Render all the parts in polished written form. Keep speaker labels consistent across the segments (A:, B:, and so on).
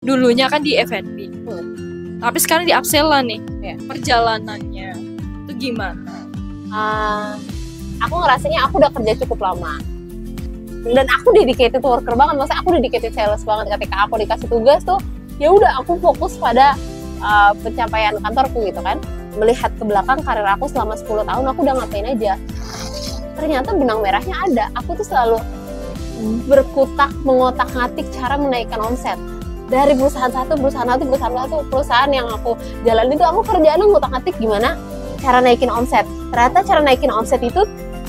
A: dulunya kan di F&B. Tapi sekarang di upsell nih.
B: Iya.
A: Perjalanannya itu gimana?
B: Aku ngerasanya aku udah kerja cukup lama. Dan aku dedicated worker banget, maksudnya aku dedicated sales banget. Ketika aku dikasih tugas tuh, ya udah aku fokus pada pencapaian kantorku gitu kan. Melihat ke belakang karir aku selama 10 tahun, aku udah ngapain aja. Ternyata benang merahnya ada. Aku tuh selalu berkutak mengotak-ngatik cara menaikkan omset. Dari perusahaan satu, perusahaan yang aku jalan itu, aku kerjaan ngotak-ngatik gimana cara naikin omset. Ternyata cara naikin omset itu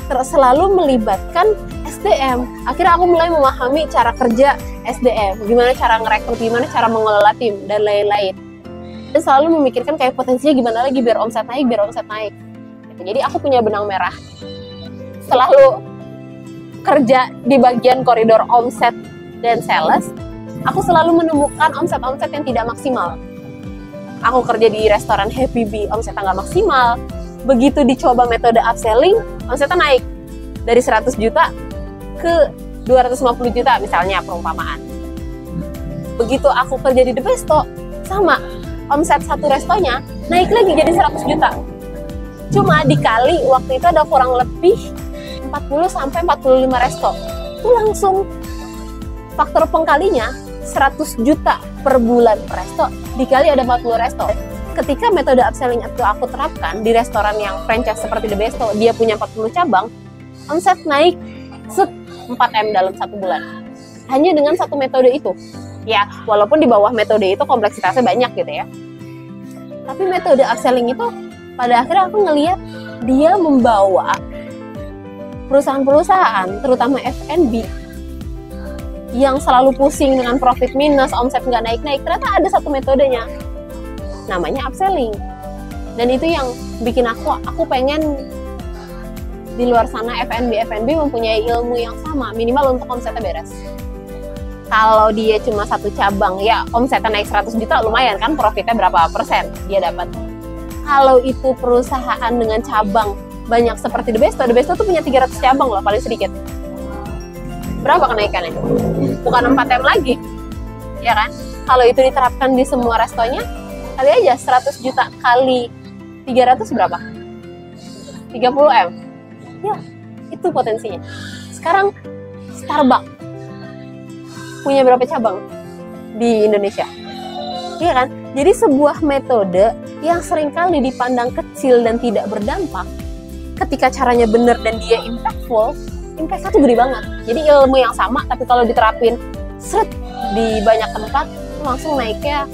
B: selalu melibatkan SDM. Akhirnya aku mulai memahami cara kerja SDM, gimana cara ngerekrut, gimana cara mengelola tim, dan lain-lain. Dan selalu memikirkan kayak potensinya gimana lagi biar omset naik. Gitu. Jadi aku punya benang merah. Selalu kerja di bagian koridor omset dan sales, aku selalu menemukan omset-omset yang tidak maksimal. Aku kerja di restoran Happy Bee, omsetnya nggak maksimal. Begitu dicoba metode upselling, omsetnya naik dari 100 juta ke 250 juta misalnya, perumpamaan. Begitu aku kerja di The Besto, sama, omset satu restonya naik lagi jadi 100 juta. Cuma dikali waktu itu ada kurang lebih 40-45 resto. Itu langsung faktor pengkalinya 100 juta per bulan per resto, dikali ada 40 resto. Ketika metode upselling itu aku terapkan di restoran yang franchise seperti The Besto, dia punya 40 cabang, omset naik 4M dalam 1 bulan. Hanya dengan satu metode itu. Ya, walaupun di bawah metode itu kompleksitasnya banyak gitu ya. Tapi metode upselling itu pada akhirnya aku ngelihat dia membawa perusahaan-perusahaan, terutama F&B, yang selalu pusing dengan profit minus, omset nggak naik-naik, ternyata ada satu metodenya, namanya upselling. Dan itu yang bikin aku pengen di luar sana F&B mempunyai ilmu yang sama, minimal untuk omsetnya beres. Kalau dia cuma satu cabang, ya omsetnya naik 100 juta, lumayan kan, profitnya berapa persen dia dapat. Kalau itu perusahaan dengan cabang banyak seperti The Besto tuh punya 300 cabang loh, paling sedikit. Berapa kenaikannya? Bukan 4M lagi, ya kan? Kalau itu diterapkan di semua restonya, kali aja 100 juta kali 300 berapa? 30M. Ya, itu potensinya. Sekarang Starbucks punya berapa cabang di Indonesia? Iya kan? Jadi sebuah metode yang seringkali dipandang kecil dan tidak berdampak, ketika caranya benar dan dia impactful, impactnya tuh gede banget. Jadi ilmu yang sama, tapi kalau diterapin di banyak tempat, langsung naiknya.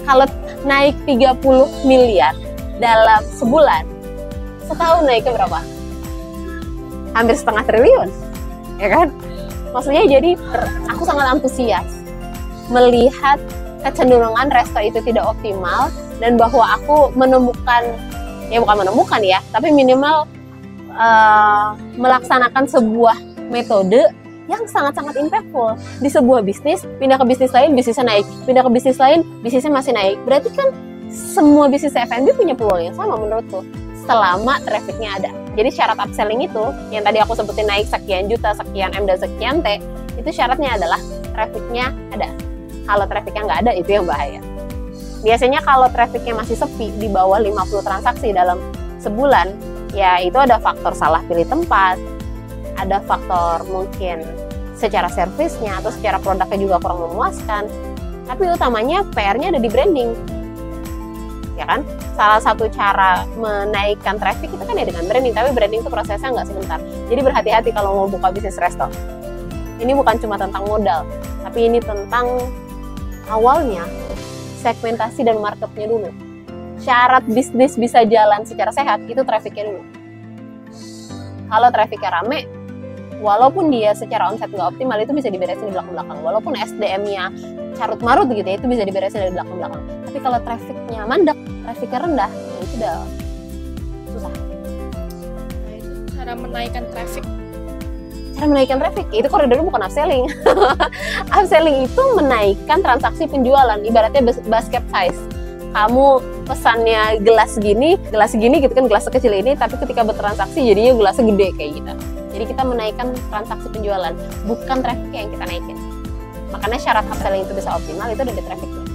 B: Kalau naik 30 miliar dalam sebulan, setahun naiknya berapa? Hampir setengah triliun, ya kan? Maksudnya jadi aku sangat antusias melihat kecenderungan resto itu tidak optimal, dan bahwa aku bukan menemukan ya, tapi minimal melaksanakan sebuah metode yang sangat-sangat impactful di sebuah bisnis. Pindah ke bisnis lain, bisnisnya naik. Pindah ke bisnis lain, bisnisnya masih naik. Berarti kan semua bisnis F&B punya peluang yang sama menurutku, selama trafficnya ada. Jadi syarat upselling itu, yang tadi aku sebutin naik sekian juta, sekian M, dan sekian T, itu syaratnya adalah trafficnya ada. Kalau trafficnya nggak ada, itu yang bahaya. Biasanya kalau trafficnya masih sepi, di bawah 50 transaksi dalam sebulan, ya itu ada faktor salah pilih tempat, ada faktor mungkin secara servisnya atau secara produknya juga kurang memuaskan. Tapi utamanya PR-nya ada di branding, ya kan? Salah satu cara menaikkan traffic itu kan ya dengan branding, tapi branding itu prosesnya nggak sebentar. Jadi berhati-hati kalau mau buka bisnis resto. Ini bukan cuma tentang modal, tapi ini tentang awalnya segmentasi dan marketnya dulu. Syarat bisnis bisa jalan secara sehat itu trafficnya dulu. Kalau trafficnya rame, walaupun dia secara omset nggak optimal, itu bisa diberesin di belakang-belakang. Walaupun SDM-nya carut-marut gitu ya, itu bisa diberesin dari belakang-belakang. Tapi kalau trafficnya mandek, trafficnya rendah, ya itu udah susah.
A: Nah, itu cara menaikkan traffic.
B: Cara menaikkan traffic, itu koridornya bukan upselling. Upselling itu menaikkan transaksi penjualan, ibaratnya basket size. Kamu pesannya gelas segini gitu kan, gelas sekecil ini, tapi ketika bertransaksi jadinya gelasnya gede kayak gitu. Jadi kita menaikkan transaksi penjualan, bukan traffic yang kita naikin. Makanya syarat upselling itu bisa optimal itu dari traffic.